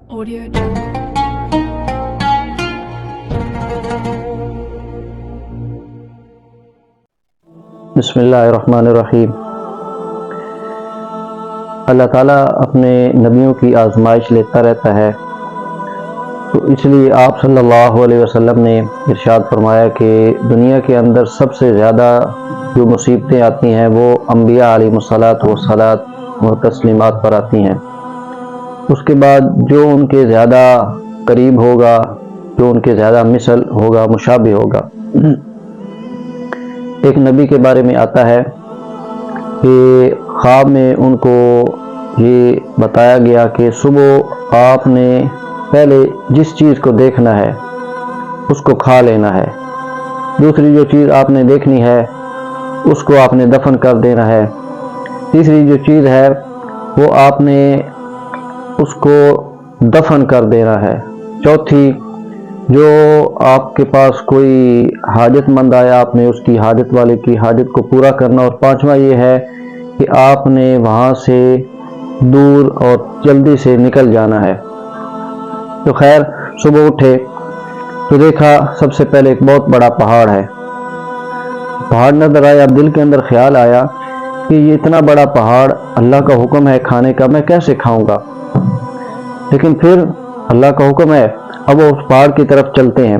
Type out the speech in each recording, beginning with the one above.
Audio Jungle. بسم اللہ الرحمن الرحیم۔ اللہ تعالیٰ اپنے نبیوں کی آزمائش لیتا رہتا ہے، تو اس لیے آپ صلی اللہ علیہ وسلم نے ارشاد فرمایا کہ دنیا کے اندر سب سے زیادہ جو مصیبتیں آتی ہیں وہ انبیاء علیہم الصلاۃ والسلام و تسلیمات پر آتی ہیں۔ اس کے بعد جو ان کے زیادہ قریب ہوگا، جو ان کے زیادہ مثل ہوگا، مشابہ ہوگا۔ ایک نبی کے بارے میں آتا ہے کہ خواب میں ان کو یہ بتایا گیا کہ صبح آپ نے پہلے جس چیز کو دیکھنا ہے اس کو کھا لینا ہے، دوسری جو چیز آپ نے دیکھنی ہے اس کو آپ نے دفن کر دینا ہے، تیسری جو چیز ہے وہ آپ نے اس کو دفن کر دینا ہے، چوتھی جو آپ کے پاس کوئی حاجت مند آیا آپ نے اس کی حاجت والے کی حاجت کو پورا کرنا، اور پانچواں یہ ہے کہ آپ نے وہاں سے دور اور جلدی سے نکل جانا ہے۔ تو خیر صبح اٹھے تو دیکھا سب سے پہلے ایک بہت بڑا پہاڑ ہے، پہاڑ نظر آیا۔ اب دل کے اندر خیال آیا کہ یہ اتنا بڑا پہاڑ، اللہ کا حکم ہے کھانے کا، میں کیسے کھاؤں گا؟ لیکن پھر اللہ کا حکم ہے، اب وہ اس پہاڑ کی طرف چلتے ہیں۔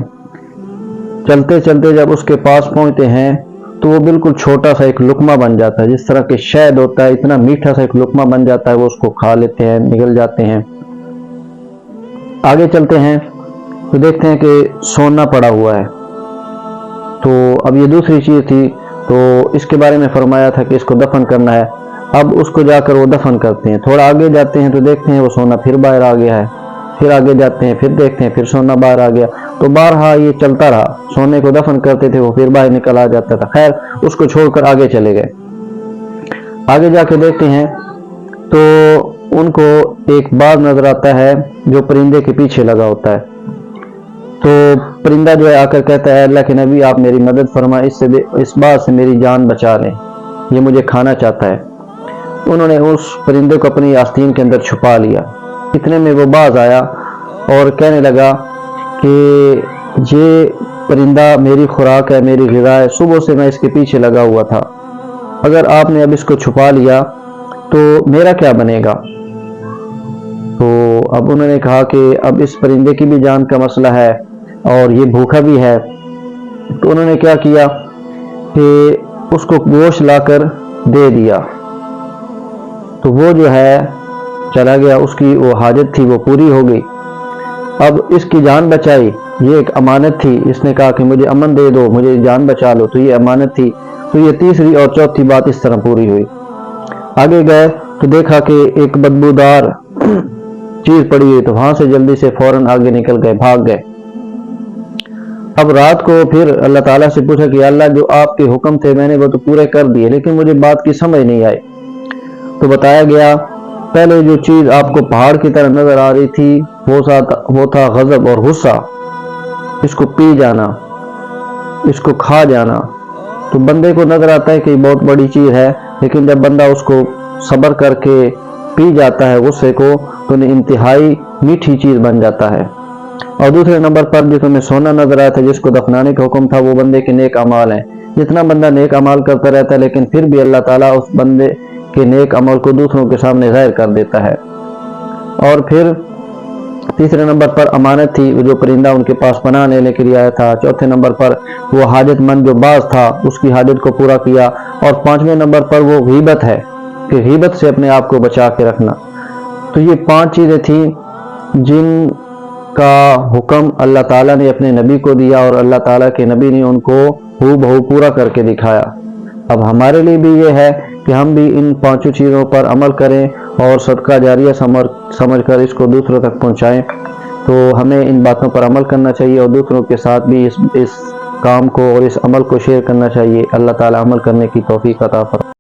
چلتے چلتے جب اس کے پاس پہنچتے ہیں تو وہ بالکل چھوٹا سا ایک لقمہ بن جاتا ہے، جس طرح کہ شہد ہوتا ہے، اتنا میٹھا سا ایک لقمہ بن جاتا ہے، وہ اس کو کھا لیتے ہیں، نگل جاتے ہیں۔ آگے چلتے ہیں تو دیکھتے ہیں کہ سونا پڑا ہوا ہے، تو اب یہ دوسری چیز تھی، تو اس کے بارے میں فرمایا تھا کہ اس کو دفن کرنا ہے۔ اب اس کو جا کر وہ دفن کرتے ہیں۔ تھوڑا آگے جاتے ہیں تو دیکھتے ہیں وہ سونا پھر باہر آ گیا ہے، پھر آگے جاتے ہیں پھر دیکھتے ہیں پھر سونا باہر آ گیا، تو بارہا یہ چلتا رہا۔ سونے کو دفن کرتے تھے، وہ پھر باہر نکل آ جاتا تھا۔ خیر اس کو چھوڑ کر آگے چلے گئے۔ آگے جا کے دیکھتے ہیں تو ان کو ایک باز نظر آتا ہے جو پرندے کے پیچھے لگا ہوتا ہے۔ تو پرندہ جو ہے آ کر کہتا ہے، اللہ کے نبی آپ میری مدد فرمائیں، اس باز سے میری جان بچا لیں، یہ مجھے کھانا چاہتا ہے۔ انہوں نے اس پرندے کو اپنی آستین کے اندر چھپا لیا۔ اتنے میں وہ باز آیا اور کہنے لگا کہ یہ پرندہ میری خوراک ہے، میری غذا ہے، صبح سے میں اس کے پیچھے لگا ہوا تھا، اگر آپ نے اب اس کو چھپا لیا تو میرا کیا بنے گا؟ تو اب انہوں نے کہا کہ اب اس پرندے کی بھی جان کا مسئلہ ہے اور یہ بھوکا بھی ہے۔ تو انہوں نے کیا کیا کہ اس کو گوشت لا کر دے دیا، تو وہ جو ہے چلا گیا، اس کی وہ حاجت تھی وہ پوری ہو گئی۔ اب اس کی جان بچائی، یہ ایک امانت تھی، اس نے کہا کہ مجھے امن دے دو، مجھے جان بچا لو، تو یہ امانت تھی، تو یہ تیسری اور چوتھی بات اس طرح پوری ہوئی۔ آگے گئے تو دیکھا کہ ایک بدبودار چیز پڑی ہوئی، تو وہاں سے جلدی سے فوراً آگے نکل گئے، بھاگ گئے۔ اب رات کو پھر اللہ تعالیٰ سے پوچھا کہ اللہ جو آپ کے حکم تھے میں نے وہ تو پورے کر دیے، لیکن مجھے بات کی سمجھ نہیں آئی۔ تو بتایا گیا پہلے جو چیز آپ کو پہاڑ کی طرح نظر آ رہی تھی وہ تھا غضب اور غصہ، اس کو پی جانا، اس کو کھا جانا۔ تو بندے کو نظر آتا ہے کہ یہ بہت بڑی چیز ہے، لیکن جب بندہ اس کو صبر کر کے پی جاتا ہے غصے کو، تو انتہائی میٹھی چیز بن جاتا ہے۔ اور دوسرے نمبر پر جو تمہیں سونا نظر آیا تھا جس کو دفنانے کا حکم تھا، وہ بندے کے نیک اعمال ہیں۔ جتنا بندہ نیک اعمال کرتا رہتا ہے لیکن پھر بھی اللہ تعالیٰ اس بندے کے نیک عمل کو دوسروں کے سامنے ظاہر کر دیتا ہے۔ اور پھر تیسرے نمبر پر امانت تھی، جو پرندہ ان کے پاس پناہ لینے کے لیے آیا تھا۔ چوتھے نمبر پر وہ حاجت مند جو باز تھا اس کی حاجت کو پورا کیا، اور پانچویں نمبر پر وہ غیبت ہے کہ غیبت سے اپنے آپ کو بچا کے رکھنا۔ تو یہ 5 چیزیں تھیں جن کا حکم اللہ تعالیٰ نے اپنے نبی کو دیا، اور اللہ تعالیٰ کے نبی نے ان کو ہو بہو پورا کر کے دکھایا۔ اب ہمارے لیے بھی یہ ہے کہ ہم بھی ان 5 چیزوں پر عمل کریں اور صدقہ جاریہ سمجھ کر اس کو دوسروں تک پہنچائیں۔ تو ہمیں ان باتوں پر عمل کرنا چاہیے اور دوسروں کے ساتھ بھی اس کام کو اور اس عمل کو شیئر کرنا چاہیے۔ اللہ تعالیٰ عمل کرنے کی توفیق عطا فرمائے۔